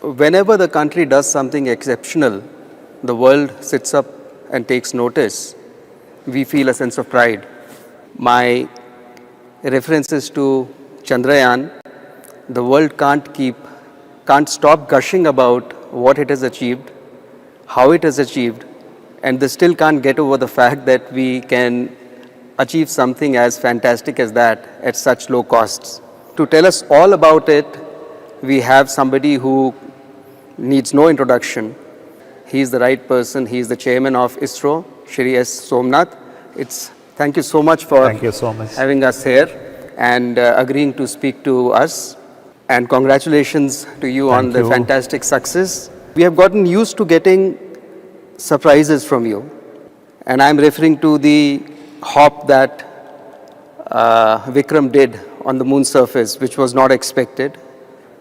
Whenever the country does something exceptional, the world sits up and takes notice. We feel a sense of pride. My references to Chandrayaan, the world can't stop gushing about what it has achieved, how it has achieved, and they still can't get over the fact that we can achieve something as fantastic as that at such low costs. To tell us all about it, we have somebody who needs no introduction. He is the right person. He is the chairman of ISRO, Shri S Somanath. Thank you so much for having us here and agreeing to speak to us. And congratulations to you on the fantastic success. We have gotten used to getting surprises from you. And I'm referring to the hop that Vikram did on the moon surface, which was not expected.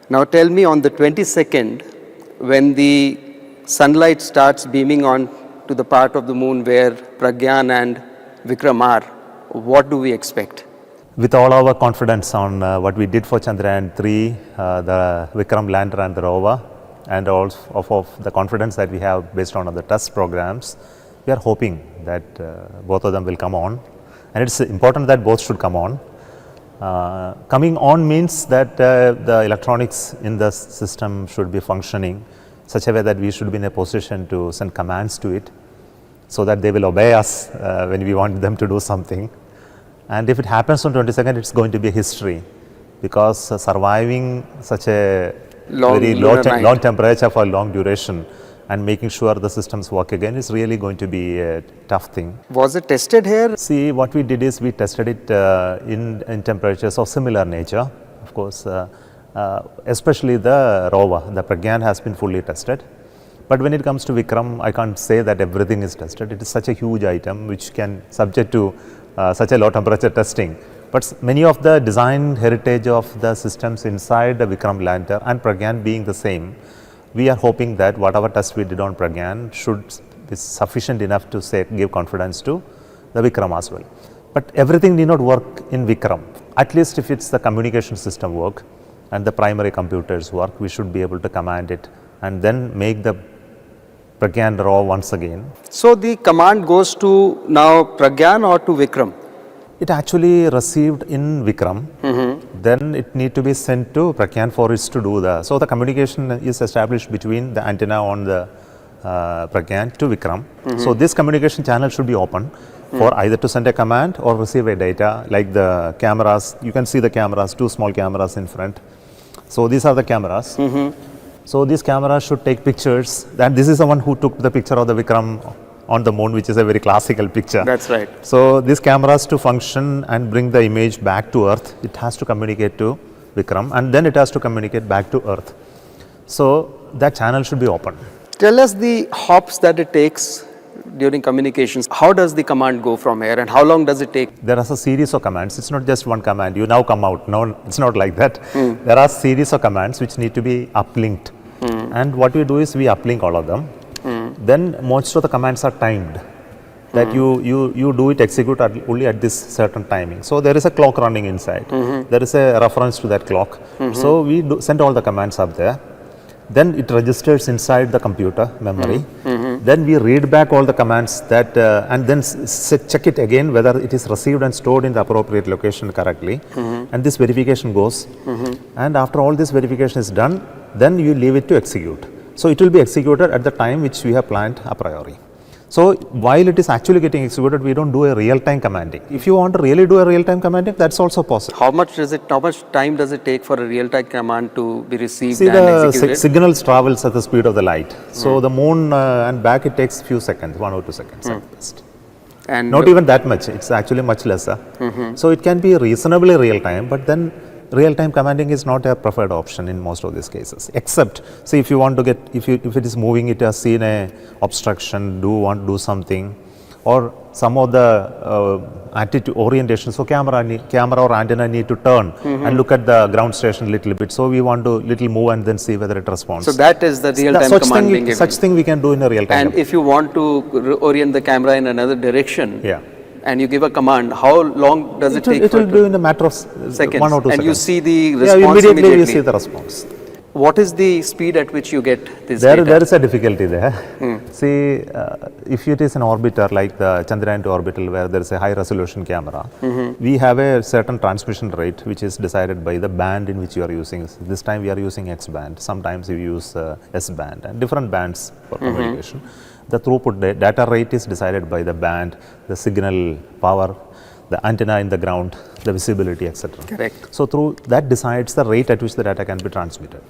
Now tell me, on the 22nd, when the sunlight starts beaming on to the part of the moon where Pragyan and Vikram are, what do we expect? With all our confidence on what we did for Chandrayaan 3, the Vikram lander and the rover, and also of the confidence that we have based on the test programs, we are hoping that both of them will come on. And it's important that both should come on. Coming on means that the electronics in the system should be functioning such a way that we should be in a position to send commands to it so that they will obey us when we want them to do something. And if it happens on 22nd, it's going to be history, because surviving such a very low temperature for a long duration and making sure the systems work again is really going to be a tough thing. Was it tested here? See, what we did is we tested it in temperatures of similar nature. Of course, especially the rover, the Pragyan has been fully tested. But when it comes to Vikram, I can't say that everything is tested. It is such a huge item which can subject to such a low temperature testing. But many of the design heritage of the systems inside the Vikram lander and Pragyan being the same, we are hoping that whatever test we did on Pragyan should be sufficient enough to give confidence to the Vikram as well. But everything need not work in Vikram. At least if it's the communication system work and the primary computers work, we should be able to command it and then make the Pragyan rover once again. So the command goes to now Pragyan or to Vikram? It actually received in Vikram, then it need to be sent to Pragyan for it to do so the communication is established between the antenna on the Pragyan to Vikram. So this communication channel should be open for either to send a command or receive a data, like the cameras. You can see the cameras, two small cameras in front. So these are the cameras. So these cameras should take pictures. And this is the one who took the picture of the Vikram on the moon, which is a very classical picture. That's right. So these cameras to function and bring the image back to Earth, it has to communicate to Vikram and then it has to communicate back to Earth. So that channel should be open. Tell us the hops that it takes during communications. How does the command go from here and how long does it take? There is a series of commands. It's not just one command, you now come out. No, it's not like that. There are series of commands which need to be uplinked. And what we do is we uplink all of them. Then most of the commands are timed, that you do it, execute only at this certain timing. So there is a clock running inside. There is a reference to that clock. So we send all the commands up there. Then it registers inside the computer memory. Then we read back all the commands that and then check it again whether it is received and stored in the appropriate location correctly. And this verification goes. And after all this verification is done, then you leave it to execute. So it will be executed at the time which we have planned a priori. So while it is actually getting executed, we don't do a real-time commanding. If you want to really do a real-time commanding, that's also possible. How much time does it take for a real-time command to be received and executed? The signals travels at the speed of the light. So the moon and back, it takes few seconds, 1 or 2 seconds at best. And not even that much, it's actually much lesser. So it can be reasonably real-time, but then real-time commanding is not a preferred option in most of these cases, except say if you want to get, if it is moving, it has seen a obstruction, want to do something, or some of the attitude orientation. So camera or antenna need to turn and look at the ground station a little bit. So we want to little move and then see whether it responds. So that is the real-time commanding. Such thing we can do in a real-time. And if you want to orient the camera in another direction, and you give a command, how long does it take? It will do in a matter of seconds. 1 or 2 seconds. And you see the response immediately. You see the response. What is the speed at which you get this There data? is a difficulty there. See, if it is an orbiter like the Chandrayaan 2 orbital where there is a high resolution camera, we have a certain transmission rate which is decided by the band in which you are using. This time we are using X band, sometimes we use S band and different bands for communication. The throughput data rate is decided by the band, the signal power, the antenna in the ground, the visibility, etc. Correct. So through that decides the rate at which the data can be transmitted.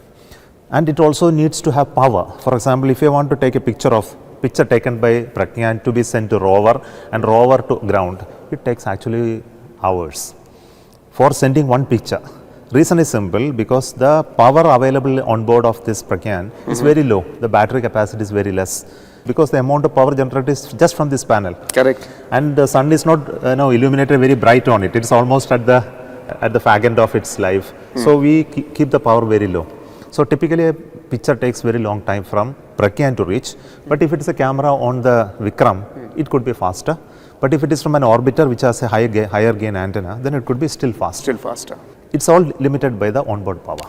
And it also needs to have power. For example, if you want to take a picture taken by Pragyan to be sent to rover and rover to ground, it takes actually hours for sending one picture. Reason is simple, because the power available on board of this Pragyan is very low. The battery capacity is very less, because the amount of power generated is just from this panel. Correct. And the sun is not illuminated very bright on it. It's almost at the fag end of its life. So we keep the power very low. So typically a picture takes very long time from Pragyan to reach. But if it is a camera on the Vikram, it could be faster. But if it is from an orbiter which has a higher gain antenna, then it could be still faster. Still faster. It's all limited by the onboard power.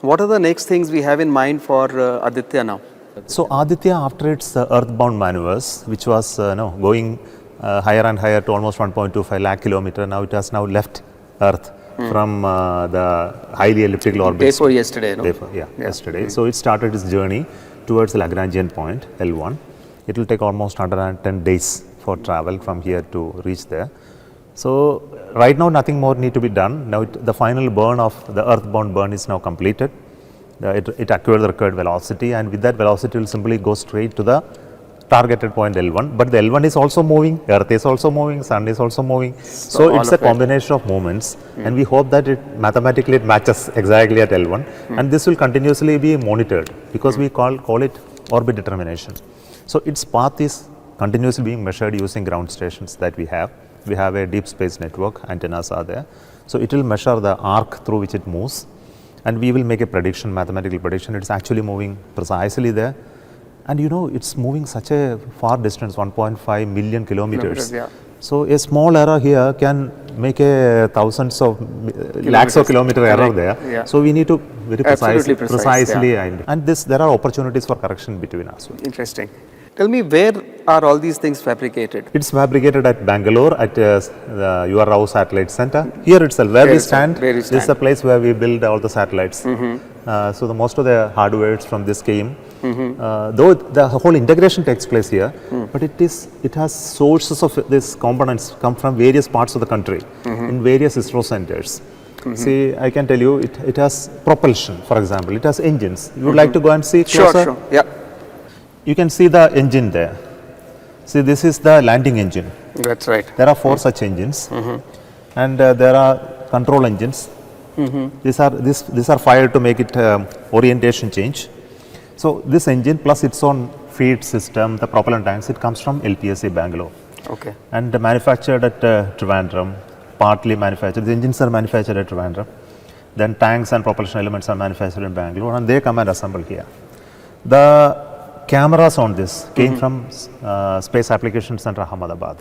What are the next things we have in mind for Aditya now? So Aditya, after its earthbound maneuvers, which was going higher and higher to almost 1.25 lakh kilometer, now it has now left Earth from the highly elliptical orbit. Day for yesterday, no? Yesterday. So it started its journey towards the Lagrangian point, L1. It will take almost 110 days for travel from here to reach there. So right now nothing more need to be done. Now the final burn of the earthbound burn is now completed. It acquired the required velocity, and with that velocity it will simply go straight to the targeted point L1. But the L1 is also moving, Earth is also moving, Sun is also moving. So it's a combination of movements, and we hope that mathematically it matches exactly at L1. And this will continuously be monitored, because we call it orbit determination. So its path is continuously being measured using ground stations that we have. We have a deep space network, antennas are there. So it will measure the arc through which it moves, and we will make a prediction, mathematical prediction. It's actually moving precisely there. And it's moving such a far distance, 1.5 million kilometers. So a small error here can make a thousands of lakhs of kilometer error there. So we need to very precisely and there are opportunities for correction between us. Interesting. Tell me, where are all these things fabricated? It's fabricated at Bengaluru at the UR Rao Satellite Centre. Here itself, where we stand, this is the place where we build all the satellites. So most of the hardware from this came. Though the whole integration takes place here, but it has sources of these components come from various parts of the country in various ISRO centers. See, I can tell you, it has propulsion, for example. It has engines. You would like to go and see closer? Sure. Yeah. You can see the engine there. See, this is the landing engine. That's right. There are 4 such engines, and there are control engines. These are fired to make it orientation change. So this engine plus its own feed system, the propellant tanks, it comes from LPSA Bangalore. Okay. And manufactured at Trivandrum, partly manufactured. The engines are manufactured at Trivandrum. Then tanks and propulsion elements are manufactured in Bangalore, and they come and assemble here. The cameras on this came from Space Application Center, Ahmedabad.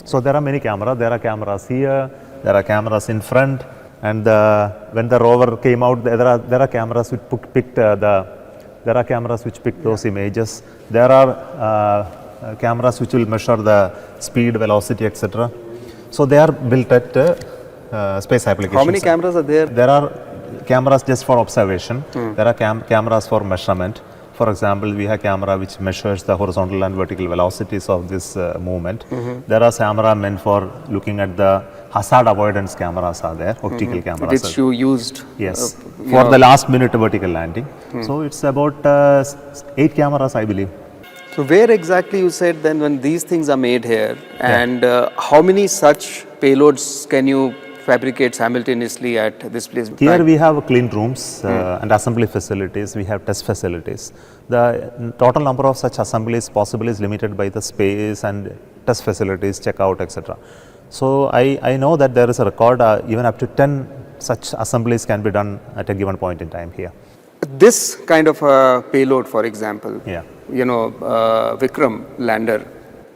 So there are many cameras. There are cameras here, there are cameras in front, and when the rover came out, there are cameras which picked those images. There are cameras which will measure the speed, velocity, etc. So they are built at Space Application. How many cameras are there? There are cameras just for observation. There are cameras for measurement. For example, we have camera which measures the horizontal and vertical velocities of this movement. There are camera meant for looking at the hazard avoidance cameras are there, optical cameras. Which you used? Yes, for the last minute vertical landing. So it's about 8 cameras, I believe. So where exactly you said then when these things are made here, and how many such payloads can you fabricate simultaneously at this place? Here we have clean rooms and assembly facilities. We have test facilities. The total number of such assemblies possible is limited by the space and test facilities, checkout, etc. So I know that there is a record, even up to 10 such assemblies can be done at a given point in time here. This kind of a payload, for example, Yeah. Vikram lander,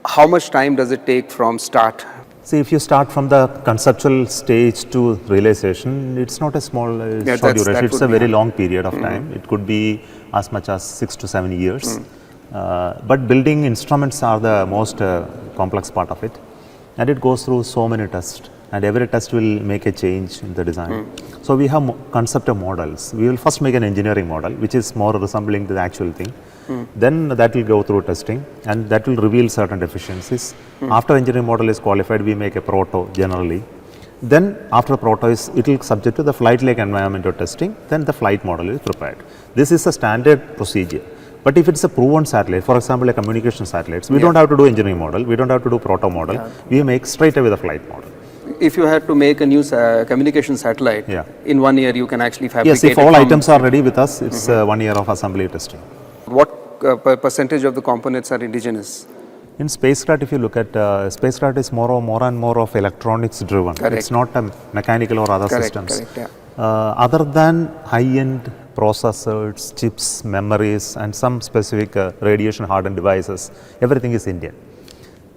how much time does it take from start See, if you start from the conceptual stage to realization, it's not a small short duration. It's a very long period of time. It could be as much as 6 to 7 years. But building instruments are the most complex part of it, and it goes through so many tests, and every test will make a change in the design. So we have concept of models. We will first make an engineering model, which is more resembling to the actual thing. Then that will go through testing, and that will reveal certain deficiencies. After engineering model is qualified, we make a proto generally. Then after the proto is, it will subject to the flight-like environment of testing, then the flight model is prepared. This is a standard procedure. But if it's a proven satellite, for example, a communication satellites, we don't have to do engineering model, we don't have to do proto model, we make straight away the flight model. If you had to make a new communication satellite, in 1 year you can actually fabricate. Yes, if all items are ready with us, it's 1 year of assembly testing. What percentage of the components are indigenous? In spacecraft, if you look at spacecraft is more and more of electronics driven. Correct. It's not a mechanical or other Correct, systems. correct, Other than high-end processors, chips, memories, and some specific radiation hardened devices, everything is Indian.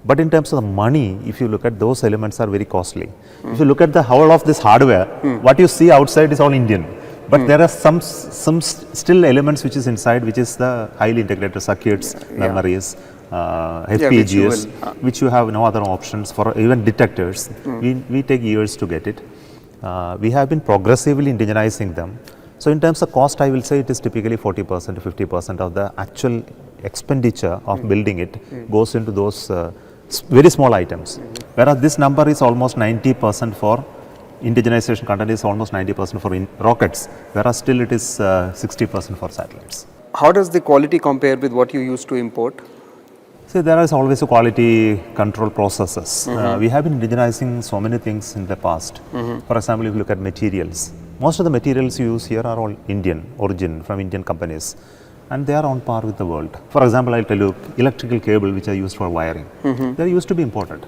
But in terms of the money, if you look at those elements are very costly. If you look at the whole of this hardware, what you see outside is all Indian. But there are some still elements which is inside, which is the highly integrated circuits, memories, FPGAs, which you have no other options for, even detectors. We take years to get it. We have been progressively indigenizing them. So in terms of cost, I will say it is typically 40% to 50% of the actual expenditure of building it goes into those very small items. Whereas this number is almost 90% for indigenization content is almost 90% for rockets, whereas still it is 60% for satellites. How does the quality compare with what you used to import? See, there is always a quality control processes. We have been indigenizing so many things in the past. For example, if you look at materials, most of the materials you use here are all Indian origin from Indian companies, and they are on par with the world. For example, I'll tell you, electrical cable which are used for wiring, they used to be imported.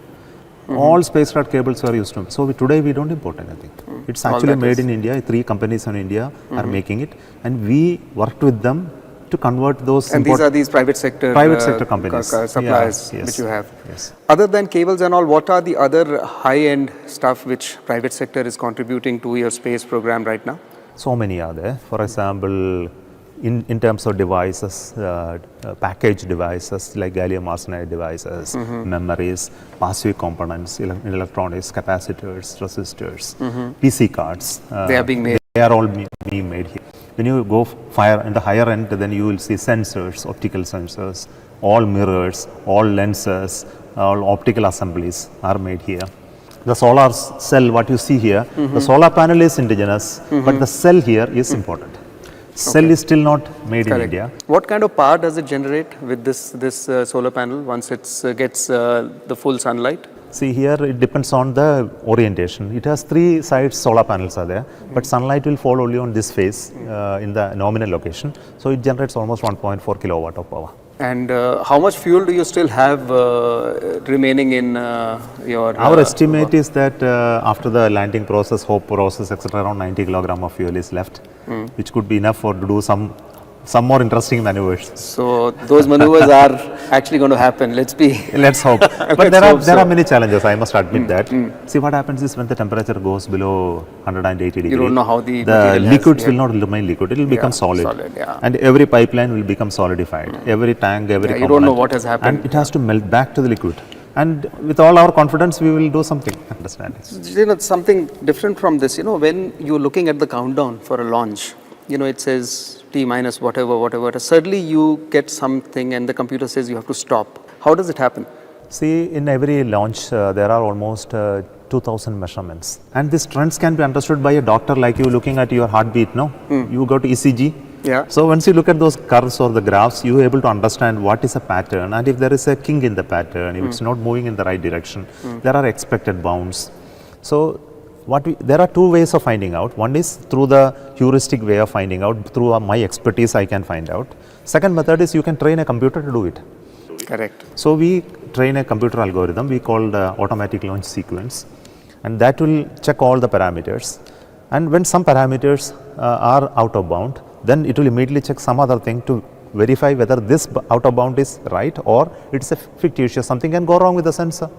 All spacecraft cables were used to. So today we don't import anything. It's actually made in India. 3 companies in India are making it, and we worked with them to convert those. And these are these private sector companies, suppliers which you have. Yes. Other than cables and all, what are the other high-end stuff which private sector is contributing to your space program right now? So many are there. For example, in terms of devices, packaged devices like gallium arsenide devices, memories, passive components, electronics, capacitors, resistors, PC cards. They are being made. They are all being made here. When you go in the higher end, then you will see sensors, optical sensors, all mirrors, all lenses, all optical assemblies are made here. The solar cell, what you see here, the solar panel is indigenous, but the cell here is imported. Cell is still not made in India. What kind of power does it generate with this solar panel once it gets the full sunlight? See, here it depends on the orientation. It has 3 sides solar panels are there, but sunlight will fall only on this face in the nominal location. So it generates almost 1.4 kilowatt of power. And how much fuel do you still have remaining in your... Our estimate is that after the landing process, hope process, etc., around 90 kilogram of fuel is left, which could be enough to do some more interesting maneuvers. So those maneuvers are actually going to happen. Let's hope. But there are many challenges, I must admit that. See, what happens is when the temperature goes below 180 degrees, you don't know how the liquids will not remain liquid, it will become solid. And every pipeline will become solidified. Every tank, every component. You don't know what has happened. And it has to melt back to the liquid. And with all our confidence, we will do something. Understand? You know, something different from this. You know, when you're looking at the countdown for a launch, you know, it says T minus whatever. Suddenly you get something and the computer says you have to stop. How does it happen? See, in every launch, there are almost 2000 measurements. And these trends can be understood by a doctor like you looking at your heartbeat, no? You go to ECG. Yeah. So once you look at those curves or the graphs, you are able to understand what is a pattern, and if there is a kink in the pattern, if it's not moving in the right direction, there are expected bounds. So there are 2 ways of finding out. One is through the heuristic way of finding out. Through my expertise, I can find out. Second method is you can train a computer to do it. Correct. So we train a computer algorithm we call the automatic launch sequence, and that will check all the parameters. And when some parameters are out of bound, then it will immediately check some other thing to verify whether this out of bound is right or it's a fictitious. Something can go wrong with the sensor.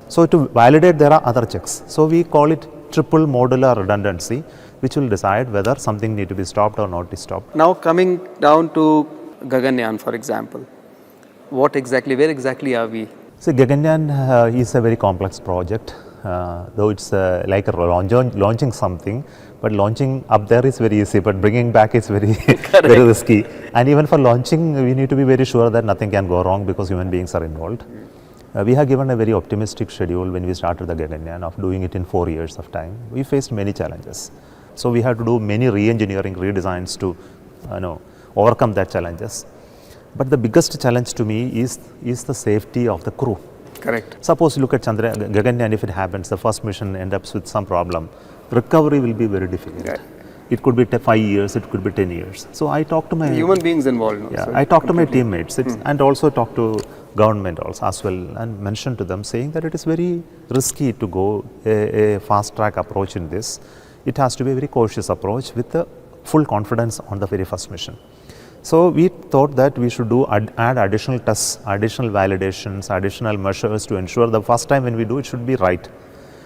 So to validate, there are other checks. So we call it triple modular redundancy, which will decide whether something need to be stopped or not be stopped. Now coming down to Gaganyaan, for example, where exactly are we? So Gaganyaan is a very complex project, though it's like launching something, but launching up there is very easy, but bringing back is very, very risky. And even for launching, we need to be very sure that nothing can go wrong because human beings are involved. We have given a very optimistic schedule when we started the Gaganyaan of doing it in 4 years of time. We faced many challenges. So we had to do many re-engineering, redesigns to overcome that challenges. But the biggest challenge to me is the safety of the crew. Correct. Suppose look at Gaganyaan, if it happens, the first mission ends up with some problem, recovery will be very difficult. Yeah. It could be 5 years, it could be 10 years. So I talked to my human beings involved. No? Yeah, So I talked to my teammates and also talked to government also as well, and mentioned to them saying that it is very risky to go a fast track approach in this. It has to be a very cautious approach with the full confidence on the very first mission. So we thought that we should add additional tests, additional validations, additional measures to ensure the first time when we do it should be right.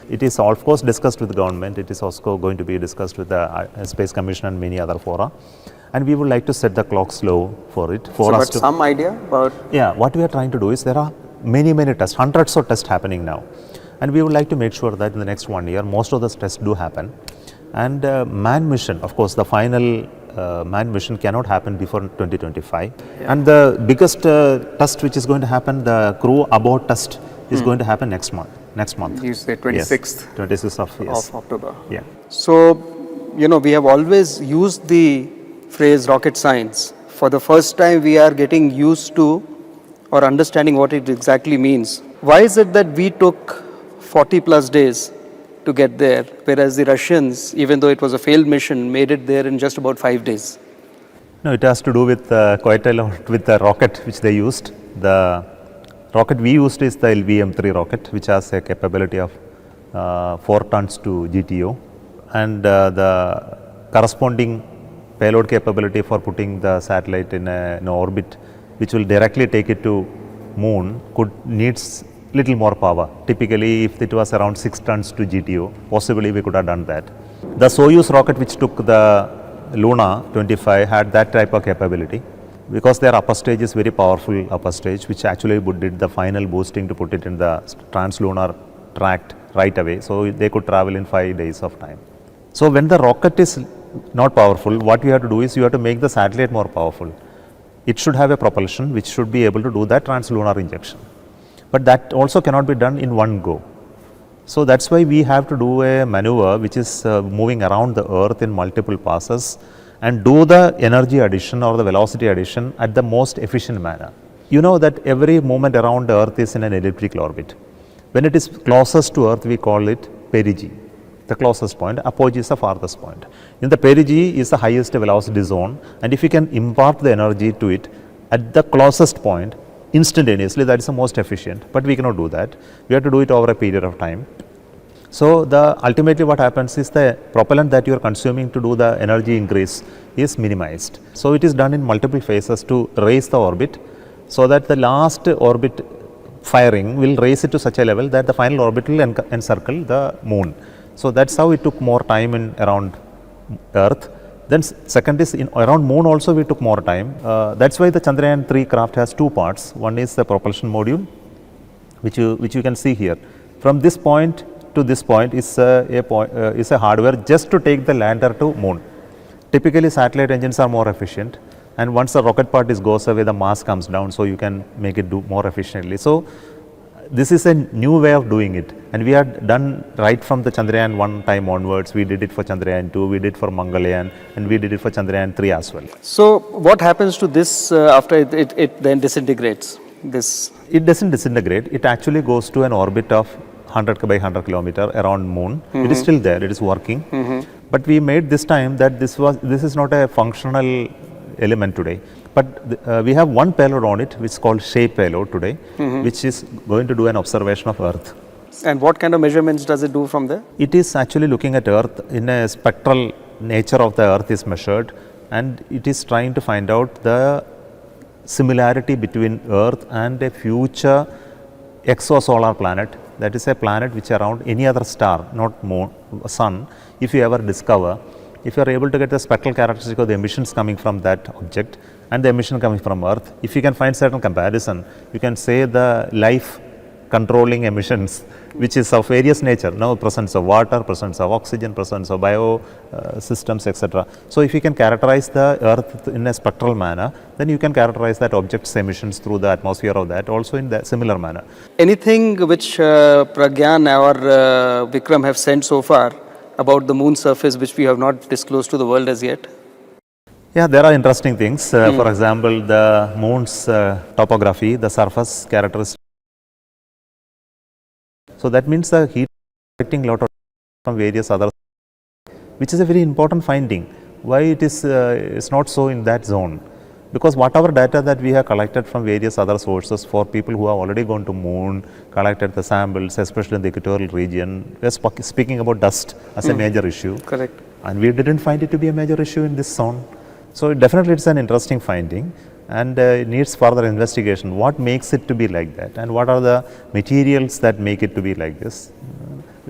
It is of course discussed with the government. It is also going to be discussed with the Space Commission and many other fora. And we would like to set the clock slow for it. Some idea about? Yeah, what we are trying to do is there are many tests, hundreds of tests happening now. And we would like to make sure that in the next 1 year, most of those tests do happen. And manned mission, of course, the final manned mission cannot happen before 2025. Yeah. And the biggest test which is going to happen, the crew aboard test, is going to happen next month. You say 26th? Yes, 26th of October. Yeah. So, we have always used the phrase rocket science. For the first time, we are getting used to or understanding what it exactly means. Why is it that we took 40 plus days to get there, whereas the Russians, even though it was a failed mission, made it there in just about 5 days? No, it has to do with quite a lot with the rocket which they used. The rocket we used is the LVM-3 rocket, which has a capability of 4 tons to GTO, and the corresponding payload capability for putting the satellite in an orbit, which will directly take it to moon, needs little more power. Typically, if it was around 6 tons to GTO, possibly we could have done that. The Soyuz rocket which took the Luna 25 had that type of capability, because their upper stage is very powerful upper stage, which actually did the final boosting to put it in the translunar tract right away. So they could travel in 5 days of time. So when the rocket is not powerful, what you have to do is you have to make the satellite more powerful. It should have a propulsion which should be able to do that translunar injection. But that also cannot be done in one go. So that's why we have to do a maneuver which is moving around the Earth in multiple passes and do the energy addition or the velocity addition at the most efficient manner. You know that every movement around the Earth is in an elliptical orbit. When it is closest to Earth, we call it perigee, the closest point. Apogee is the farthest point. In the perigee is the highest velocity zone, and if you can impart the energy to it at the closest point instantaneously, that is the most efficient. But we cannot do that. We have to do it over a period of time. So ultimately what happens is the propellant that you are consuming to do the energy increase is minimized. So it is done in multiple phases to raise the orbit, so that the last orbit firing will raise it to such a level that the final orbit will encircle the moon. So that's how it took more time in around Earth. Then second is around moon also we took more time. That's why the Chandrayaan-3 craft has 2 parts. One is the propulsion module, which you can see here. From this point to this point is a hardware just to take the lander to moon. Typically satellite engines are more efficient, and once the rocket part goes away, the mass comes down, so you can make it do more efficiently. So this is a new way of doing it, and we had done right from the Chandrayaan-1 time onwards. We did it for Chandrayaan-2, we did for Mangalyaan, and we did it for Chandrayaan-3 as well. So what happens to this after it then disintegrates? It doesn't disintegrate. It actually goes to an orbit of 100 by 100 kilometer around moon. It is still there, it is working. But we made this time that this is not a functional element today. But we have one payload on it, which is called SHAPE payload today, which is going to do an observation of Earth. And what kind of measurements does it do from there? It is actually looking at Earth in a spectral nature of the Earth is measured, and it is trying to find out the similarity between Earth and a future exosolar planet, that is a planet which around any other star, not moon, sun, if you ever discover, if you are able to get the spectral characteristic of the emissions coming from that object and the emission coming from Earth, if you can find certain comparison, you can say the life controlling emissions which is of various nature, now presence of water, presence of oxygen, presence of bio systems, etc. So if you can characterize the Earth in a spectral manner, then you can characterize that object's emissions through the atmosphere of that also in the similar manner. Anything which Pragyan or Vikram have sent so far about the moon surface which we have not disclosed to the world as yet? Yeah, there are interesting things. For example, the moon's topography, the surface characteristics. So that means the heat collecting lot of from various other, which is a very important finding. Why it is it's not so in that zone? Because whatever data that we have collected from various other sources for people who have already gone to moon, collected the samples, especially in the equatorial region, we are speaking about dust as a major issue. Correct. And we didn't find it to be a major issue in this zone. So definitely it's an interesting finding, and it needs further investigation. What makes it to be like that, and what are the materials that make it to be like this?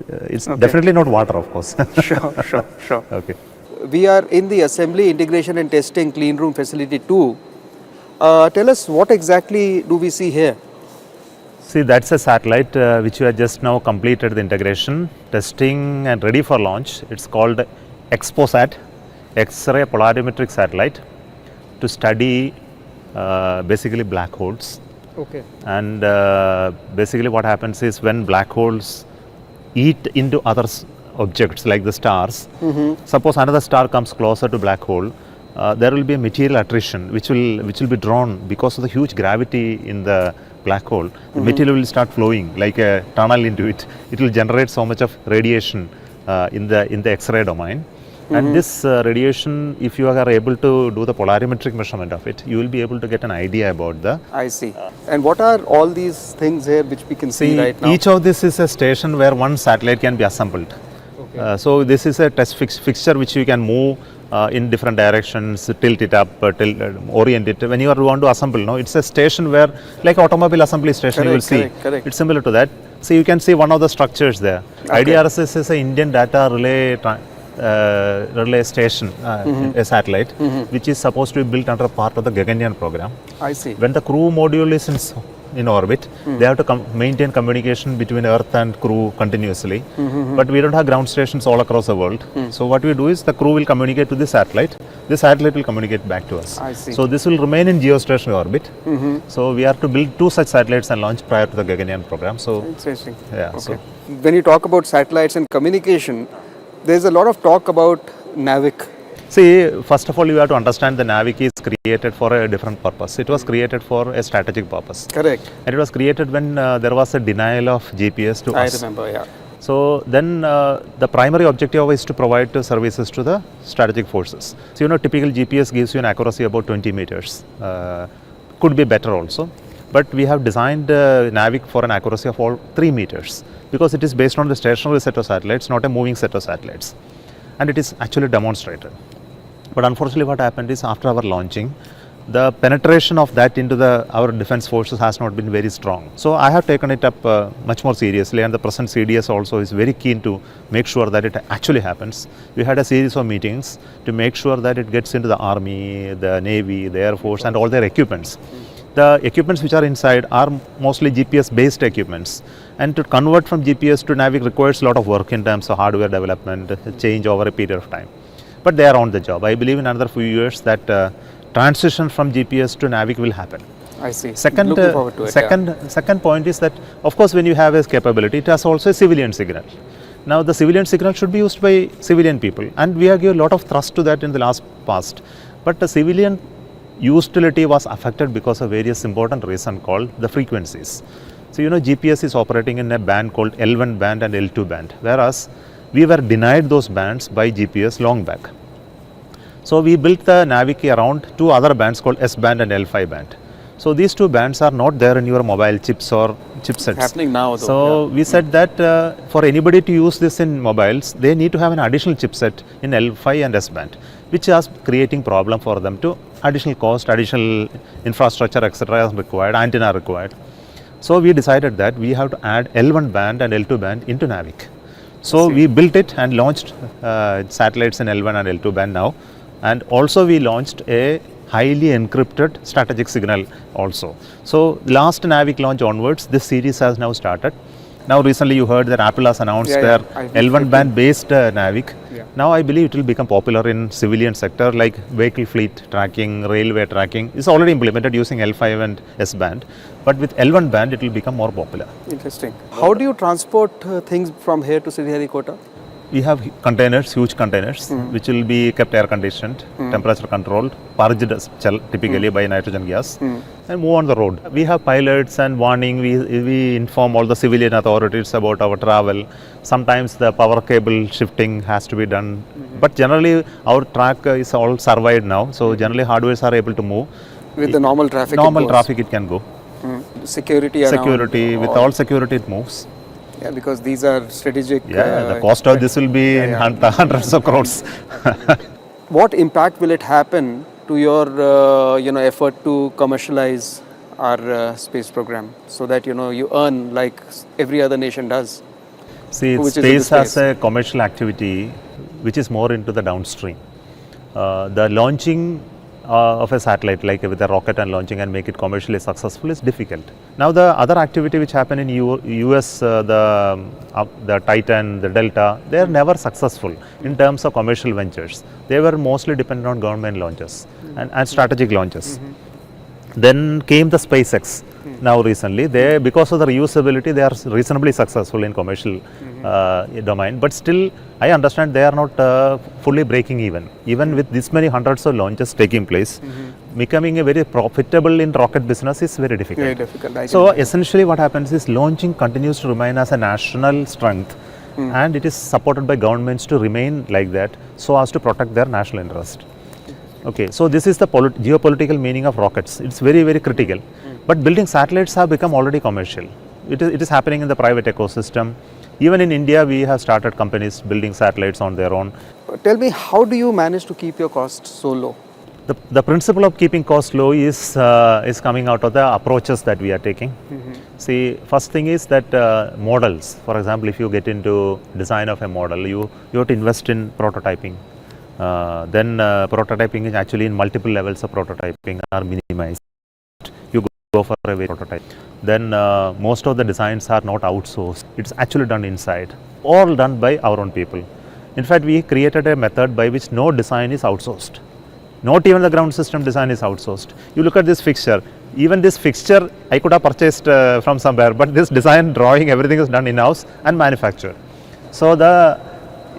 It's definitely not water, of course. Sure. Okay. We are in the assembly, integration and testing clean room facility 2. Tell us what exactly do we see here? See, that's a satellite which we have just now completed the integration, testing and ready for launch. It's called XPOSat, X-ray polarimetric satellite, to study basically black holes. Okay. And basically what happens is when black holes eat into other objects like the stars, suppose another star comes closer to black hole, there will be a material attrition which will be drawn because of the huge gravity in the black hole. The material will start flowing like a tunnel into it. It will generate so much of radiation in the X-ray domain. And this radiation, if you are able to do the polarimetric measurement of it, you will be able to get an idea about the... I see. And what are all these things here which we can see right now? Each of this is a station where one satellite can be assembled. Okay. So this is a test fixture which you can move in different directions, tilt it up, orient it. When you want to assemble, no, it's a station where, like automobile assembly station, you will see. Correct. It's similar to that. So you can see one of the structures there. Okay. IDRSS is an Indian data relay station, a satellite, which is supposed to be built under part of the Gaganyaan program. I see. When the crew module is in orbit, they have to maintain communication between Earth and crew continuously. But we don't have ground stations all across the world. So what we do is the crew will communicate to the satellite will communicate back to us. I see. So this will remain in geostationary orbit. So we have to build 2 such satellites and launch prior to the Gaganyaan program. So interesting. Yeah. Okay. So when you talk about satellites and communication, there's a lot of talk about NAVIC. See, first of all, you have to understand the NAVIC is created for a different purpose. It was created for a strategic purpose. Correct. And it was created when there was a denial of GPS to us. I remember, yeah. So then the primary objective is to provide services to the strategic forces. So, typical GPS gives you an accuracy about 20 meters. Could be better also. But we have designed NAVIC for an accuracy of all 3 meters because it is based on the stationary set of satellites, not a moving set of satellites. And it is actually demonstrated. But unfortunately what happened is after our launching, the penetration of that into our defense forces has not been very strong. So I have taken it up much more seriously, and the present CDS also is very keen to make sure that it actually happens. We had a series of meetings to make sure that it gets into the Army, the Navy, the Air Force and all their equipments. The equipments which are inside are mostly GPS based equipments, and to convert from GPS to NAVIC requires a lot of work in terms of hardware development, change over a period of time. But they are on the job. I believe in another few years that transition from GPS to NAVIC will happen. I see. Second, Looking forward to it, second point is that, of course, when you have a capability, it has also a civilian signal. Now, the civilian signal should be used by civilian people, and we have given a lot of thrust to that in the past. But the civilian utility was affected because of various important reasons called the frequencies. So, GPS is operating in a band called L1 band and L2 band, whereas we were denied those bands by GPS long back. So we built the NAVIC around 2 other bands called S band and L5 band. So these 2 bands are not there in your mobile chips or chipsets. It's happening now though. So we said that for anybody to use this in mobiles, they need to have an additional chipset in L5 and S band, which is creating problem for them to additional cost, additional infrastructure, etc. is required, antenna required. So we decided that we have to add L1 band and L2 band into NAVIC. So we built it and launched satellites in L1 and L2 band now, and also we launched a highly encrypted strategic signal also. So last NAVIC launch onwards, this series has now started. Now recently you heard that Apple has announced their L1 band based NAVIC. Now I believe it will become popular in civilian sector like vehicle fleet tracking, railway tracking. It's already implemented using L5 and S band, but with L1 band it will become more popular. Interesting. How do you transport things from here to Sriharikota? We have containers, huge containers, which will be kept air conditioned, temperature controlled, purged typically by nitrogen gas, and move on the road. We have pilots and warning. We inform all the civilian authorities about our travel. Sometimes the power cable shifting has to be done, but generally our track is all surveyed now. So generally hardwares are able to move. With the normal traffic. Normal traffic it can go. Security. Security with all security it moves. Yeah, because these are strategic. Yeah, the cost of this will be in hundreds of crores. What impact will it happen to your effort to commercialize our space program, so that you earn like every other nation does? See, space has a commercial activity which is more into the downstream. The launching of a satellite, like with a rocket and launching and make it commercially successful, is difficult. Now the other activity which happened in US, the Titan, the Delta, they are never successful in terms of commercial ventures. They were mostly dependent on government launches and strategic launches. Then came the SpaceX. Now recently, because of the reusability, they are reasonably successful in commercial domain. But still, I understand they are not fully breaking even with this many hundreds of launches taking place. Becoming a very profitable in rocket business is very difficult. Very difficult. So essentially, what happens is launching continues to remain as a national strength, and it is supported by governments to remain like that, so as to protect their national interest. Okay, so this is the geopolitical meaning of rockets. It's very, very critical. But building satellites have become already commercial. It is happening in the private ecosystem. Even in India, we have started companies building satellites on their own. Tell me, how do you manage to keep your costs so low? The principle of keeping costs low is coming out of the approaches that we are taking. See, first thing is that models. For example, if you get into design of a model, you have to invest in prototyping. Then prototyping is actually in multiple levels of prototyping are minimized. You go for a prototype. Then most of the designs are not outsourced. It's actually done inside, all done by our own people. In fact, we created a method by which no design is outsourced. Not even the ground system design is outsourced. You look at this fixture. Even this fixture I could have purchased from somewhere, but this design, drawing, everything is done in-house and manufactured. So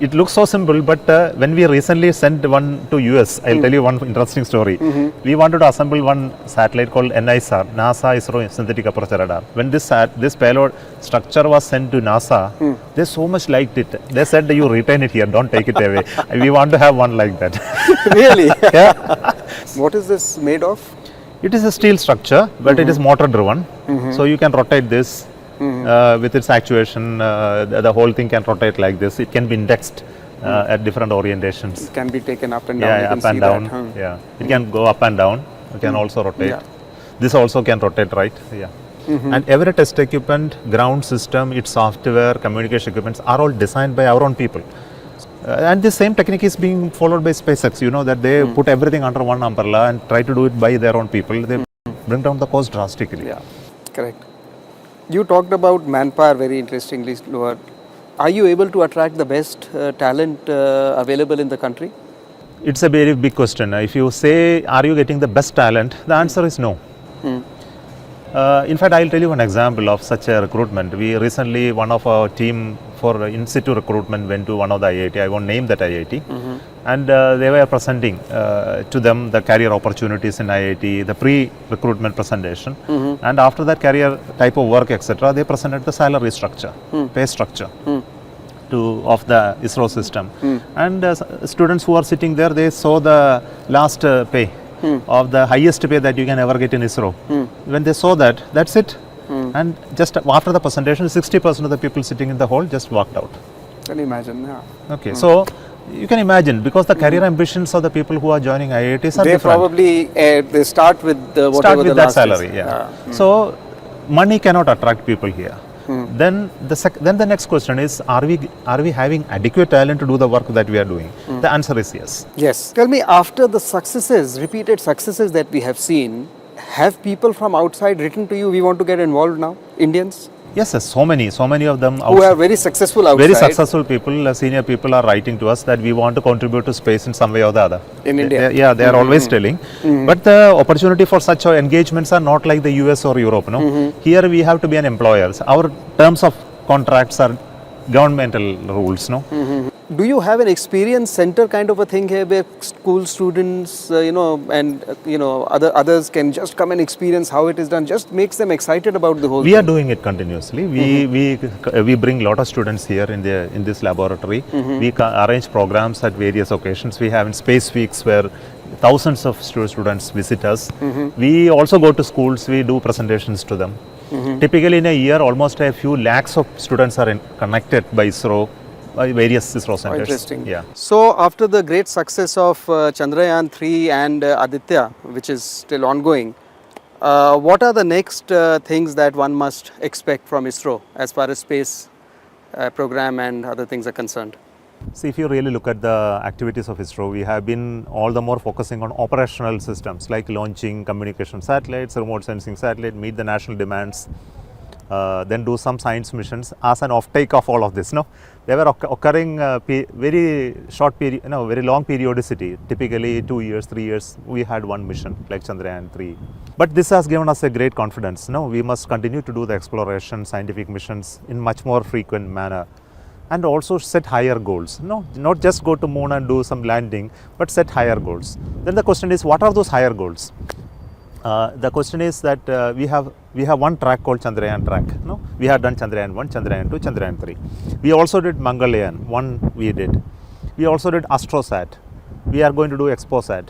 it looks so simple, but when we recently sent one to US, I'll tell you one interesting story. We wanted to assemble one satellite called NISR, NASA ISRO Synthetic Aperture Radar. When this payload structure was sent to NASA, they so much liked it. They said, you retain it here, don't take it away. We want to have one like that. Really? Yeah. What is this made of? It is a steel structure, but it is motor driven. So you can rotate this. With its actuation, the whole thing can rotate like this. It can be indexed at different orientations. It can be taken up and down. Yeah, up and down. Yeah, it can go up and down. It can also rotate. Yeah. This also can rotate, right? Yeah. And every test equipment, ground system, its software, communication equipments are all designed by our own people. And the same technique is being followed by SpaceX. You know that they put everything under one umbrella and try to do it by their own people. They bring down the cost drastically. Yeah, correct. You talked about manpower very interestingly, Lower. Are you able to attract the best talent available in the country? It's a very big question. If you say, are you getting the best talent? The answer is no. In fact, I'll tell you one example of such a recruitment. We recently, one of our team for in-situ recruitment went to one of the IIT. I won't name that IIT. And they were presenting to them the career opportunities in IIT, the pre-recruitment presentation. And after that career type of work, etc., they presented the salary structure, pay structure of the ISRO system. And students who are sitting there, they saw the last pay of the highest pay that you can ever get in ISRO. When they saw that, that's it. And just after the presentation, 60% of the people sitting in the hall just walked out. Can you imagine? Yeah. Okay, so you can imagine, because the career ambitions of the people who are joining IITs are they different. Probably they start with whatever start with the that last salary. is. Yeah. So money cannot attract people here. Then the next question is, are we having adequate talent to do the work that we are doing? The answer is yes. Yes. Tell me, after the successes, repeated successes that we have seen, have people from outside written to you, we want to get involved now, Indians? Yes, so many of them Who are very successful outside. very successful people, senior people are writing to us that we want to contribute to space in some way or the other. In India? They are always telling. But the opportunity for such engagements are not like the US or Europe. No? Here we have to be an employer. Our terms of contracts are governmental rules. No? Do you have an experience center kind of a thing here where school students, others can just come and experience how it is done? Just makes them excited about the whole We thing. are doing it continuously. We bring a lot of students here in this laboratory. We arrange programs at various occasions. We have in space weeks where thousands of students visit us. We also go to schools. We do presentations to them. Typically in a year, almost a few lakhs of students are connected by ISRO. Various ISRO centers. Interesting. Yeah. So, after the great success of Chandrayaan 3 and Aditya, which is still ongoing, what are the next things that one must expect from ISRO as far as space program and other things are concerned? See, if you really look at the activities of ISRO, we have been all the more focusing on operational systems like launching communication satellites, remote sensing satellite, meet the national demands, then do some science missions as an off-take of all of this. No, they were occurring very short period, very long periodicity. Typically 2 years, 3 years, we had one mission like Chandrayaan 3. But this has given us a great confidence. No, we must continue to do the exploration, scientific missions in much more frequent manner, and also set higher goals. No, not just go to moon and do some landing, but set higher goals. Then the question is, what are those higher goals? The question is that we have one track called Chandrayaan track. No, we have done Chandrayaan 1, Chandrayaan 2, Chandrayaan 3. We also did Mangalyaan 1. We did. We also did Astrosat. We are going to do Exposat.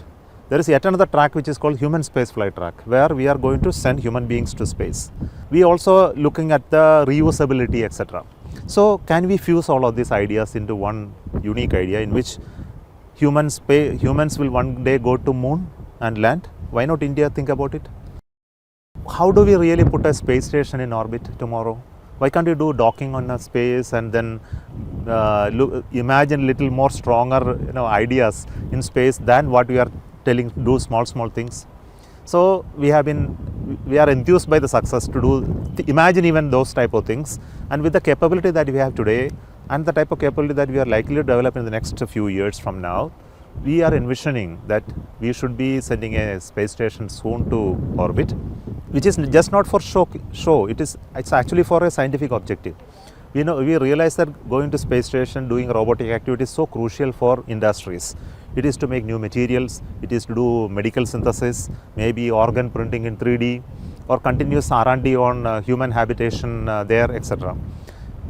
There is yet another track which is called Human Spaceflight track, where we are going to send human beings to space. We also looking at the reusability, etc. So, can we fuse all of these ideas into one unique idea in which humans will one day go to moon and land? Why not India think about it? How do we really put a space station in orbit tomorrow? Why can't you do docking on a space and then imagine little more stronger ideas in space than what we are telling, do small things. So we are enthused by the success to imagine even those type of things, and with the capability that we have today and the type of capability that we are likely to develop in the next few years from now, we are envisioning that we should be sending a space station soon to orbit, which is just not for show. It's actually for a scientific objective. We realize that going to space station, doing robotic activity is so crucial for industries. It is to make new materials, it is to do medical synthesis, maybe organ printing in 3D, or continuous R&D on human habitation there, etc.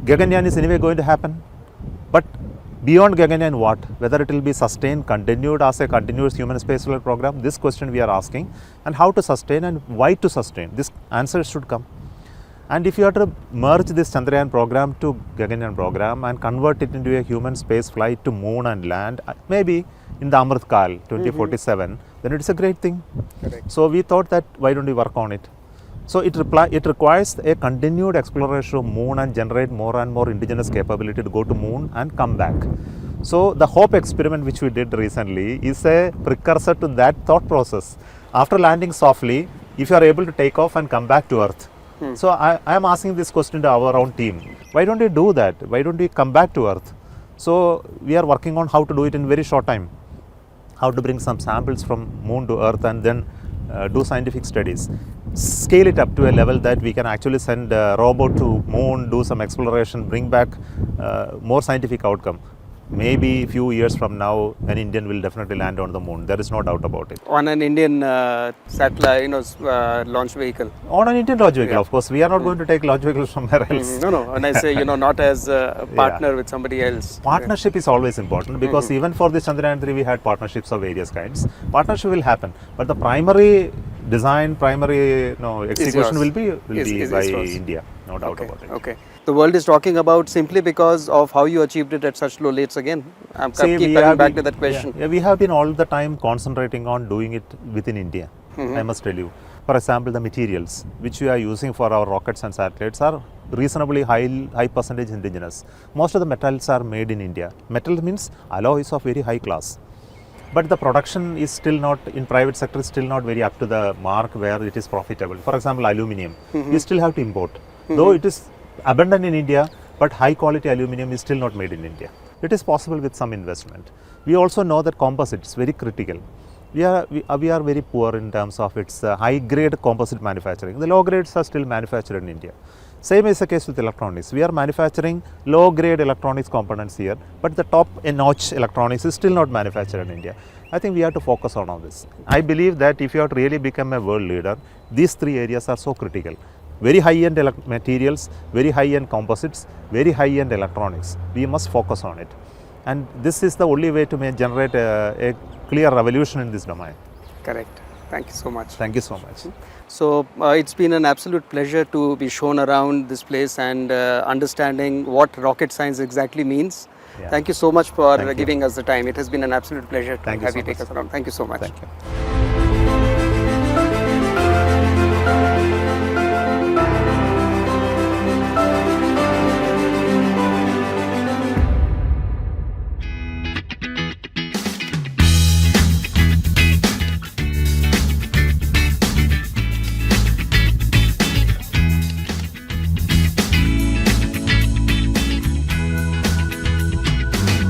Gaganyaan is anyway going to happen, but beyond Gaganyaan what? Whether it will be sustained, continued as a continuous human spaceflight program, this question we are asking, and how to sustain and why to sustain. This answer should come. And if you have to merge this Chandrayaan program to Gaganyaan program and convert it into a human space flight to moon and land, maybe in the Amrit Kal 2047, then it is a great thing. Correct. So we thought that why don't we work on it? So it requires a continued exploration of moon and generate more and more indigenous capability to go to moon and come back. So the HOPE experiment which we did recently is a precursor to that thought process. After landing softly, if you are able to take off and come back to Earth. So I am asking this question to our own team. Why don't we do that? Why don't we come back to Earth? So we are working on how to do it in very short time. How to bring some samples from moon to Earth and then do scientific studies. Scale it up to a level that we can actually send a robot to moon, do some exploration, bring back more scientific outcome. Maybe a few years from now, an Indian will definitely land on the moon. There is no doubt about it. On an Indian satellite, launch vehicle. On an Indian launch vehicle, of course. We are not going to take launch vehicles somewhere else. No. When I say, not as a partner with somebody else. Partnership is always important because even for this Chandrayaan 3, we had partnerships of various kinds. Partnership will happen, but the primary design, execution will be by India. no doubt Okay. about it. Okay. The world is talking about simply because of how you achieved it at such low rates again. I'm See, keep we coming have back to been- that question. Yeah, we have been all the time concentrating on doing it within India. I must tell you. For example, the materials which we are using for our rockets and satellites are reasonably high percentage indigenous. Most of the metals are made in India. Metal means alloys of very high class. But the production is still not, in private sector, is still not very up to the mark where it is profitable. For example, aluminium, we still have to import. Though it is abundant in India, but high quality aluminium is still not made in India. It is possible with some investment. We also know that composites, very critical. We are very poor in terms of its high grade composite manufacturing. The low grades are still manufactured in India. Same is the case with electronics. We are manufacturing low grade electronics components here, but the top notch electronics is still not manufactured in India. I think we have to focus on all this. I believe that if you have to really become a world leader, these three areas are so critical. Very high end materials, very high end composites, very high end electronics. We must focus on it. And this is the only way to generate a clear revolution in this domain. Correct. Thank you so much. Thank you so much. So it's been an absolute pleasure to be shown around this place and understanding what rocket science exactly means. Yeah. Thank you so much for Thank you. giving us the time. It has been an absolute pleasure to Thank you have so you take much. us around. Thank you so much. Thank you.